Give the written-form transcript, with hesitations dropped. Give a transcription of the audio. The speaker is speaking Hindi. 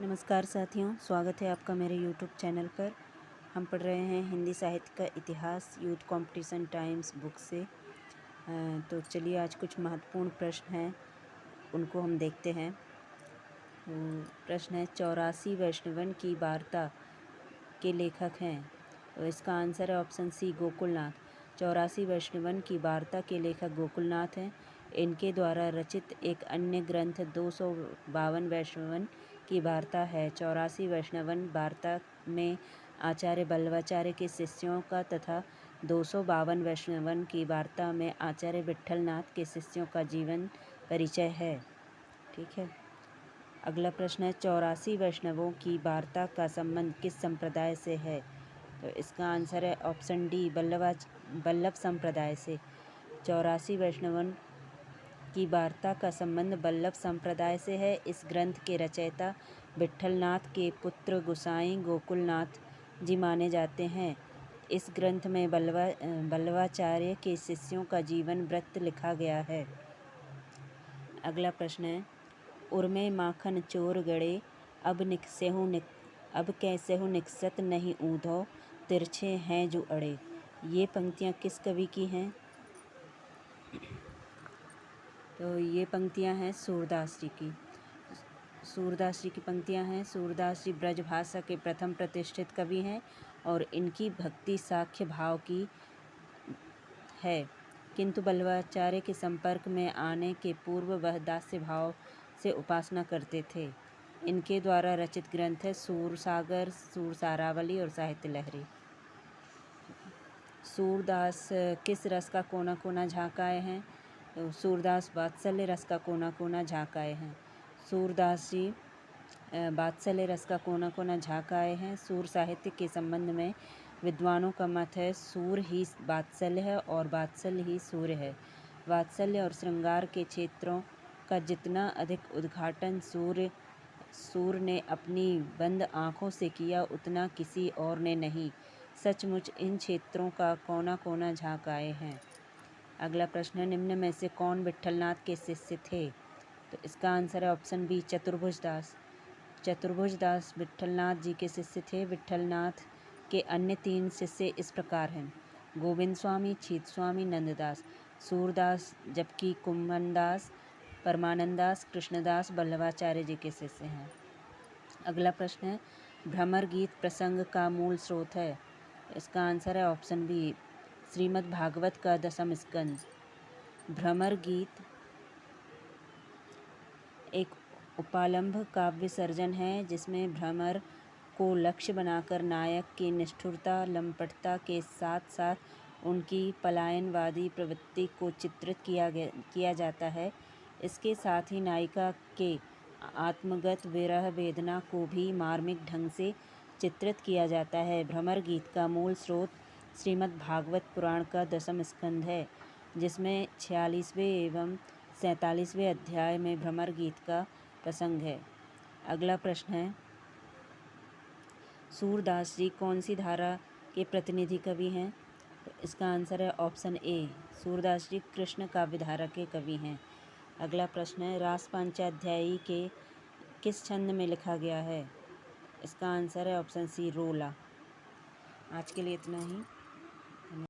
नमस्कार साथियों, स्वागत है आपका मेरे YouTube चैनल पर। हम पढ़ रहे हैं हिंदी साहित्य का इतिहास यूथ कंपटीशन टाइम्स बुक से। तो चलिए आज कुछ महत्वपूर्ण प्रश्न हैं, उनको हम देखते हैं। तो प्रश्न है 84 वैष्णवन की वार्ता के लेखक हैं। तो इसका आंसर है ऑप्शन सी गोकुलनाथ। 84 वैष्णवन की वार्ता के लेखक गोकुलनाथ हैं। इनके द्वारा रचित एक अन्य ग्रंथ 252 वैष्णवन की वार्ता है। 84 वैष्णवन वार्ता में आचार्य बल्लवाचार्य के शिष्यों का तथा 252 वैष्णवन की वार्ता में आचार्य विट्ठलनाथ के शिष्यों का जीवन परिचय है। ठीक है। अगला प्रश्न है 84 वैष्णवों की वार्ता का संबंध किस संप्रदाय से है। तो इसका आंसर है ऑप्शन डी बल्लभ संप्रदाय से। 84 वैष्णवन की वार्ता का संबंध बल्लभ संप्रदाय से है। इस ग्रंथ के रचयिता विट्ठलनाथ के पुत्र गोसाई गोकुलनाथ जी माने जाते हैं। इस ग्रंथ में बल्लवाचार्य के शिष्यों का जीवन वृत्त लिखा गया है। अगला प्रश्न है उर्मे माखन चोर गड़े अब कैसेहु निकसत नहीं ऊँधो तिरछे हैं जो अड़े। ये पंक्तियाँ किस कवि की हैं। तो ये पंक्तियाँ हैं सूरदास जी की। सूरदास जी की पंक्तियाँ हैं। सूरदास जी ब्रजभाषा के प्रथम प्रतिष्ठित कवि हैं और इनकी भक्ति साख्य भाव की है, किंतु बल्लवाचार्य के संपर्क में आने के पूर्व वह दास्य भाव से उपासना करते थे। इनके द्वारा रचित ग्रंथ है सूरसागर, सूरसारावली और साहित्य लहरी। सूरदास किस रस का कोना कोना झाँकाए हैं। तो सूरदास वात्सल्य रस का कोना कोना झाँकाए हैं। सूरदास जी वात्सल्य रस का कोना कोना झाँकाए हैं। सूर साहित्य के संबंध में विद्वानों का मत है सूर ही वात्सल्य है और वात्सल्य ही सूर्य है। वात्सल्य और श्रृंगार के क्षेत्रों का जितना अधिक उद्घाटन सूर ने अपनी बंद आँखों से किया उतना किसी और ने नहीं। सचमुच इन क्षेत्रों का कोना कोना झाँकाए हैं। अगला प्रश्न है निम्न में से कौन विट्ठलनाथ के शिष्य थे। तो इसका आंसर है ऑप्शन बी चतुर्भुज दास। चतुर्भुज दास विट्ठलनाथ जी के शिष्य थे। विट्ठलनाथ के अन्य 3 शिष्य इस प्रकार हैं गोविंद स्वामी, छीत स्वामी, नंददास। सूरदास जबकि कुम्भनदास, परमानंदास, कृष्णदास बल्लवाचार्य जी के शिष्य हैं। अगला प्रश्न है भ्रमर गीत प्रसंग का मूल स्रोत है। इसका आंसर है ऑप्शन बी श्रीमद् भागवत का 10वां स्कंद। भ्रमर गीत एक उपालंभ काव्य सर्जन है जिसमें भ्रमर को लक्ष्य बनाकर नायक की निष्ठुरता, लंपटता के साथ साथ उनकी पलायनवादी प्रवृत्ति को चित्रित किया जाता है। इसके साथ ही नायिका के आत्मगत विरह वेदना को भी मार्मिक ढंग से चित्रित किया जाता है। भ्रमर गीत का मूल स्रोत श्रीमद् भागवत पुराण का 10वां स्कंद है, जिसमें 46वें एवं 47वें अध्याय में भ्रमर गीत का प्रसंग है। अगला प्रश्न है सूरदास जी कौन सी धारा के प्रतिनिधि कवि हैं। तो इसका आंसर है ऑप्शन ए सूरदास जी कृष्ण काव्य धारा के कवि हैं। अगला प्रश्न है रास पंचाध्यायी के किस छंद में लिखा गया है। इसका आंसर है ऑप्शन सी रोला। आज के लिए इतना ही।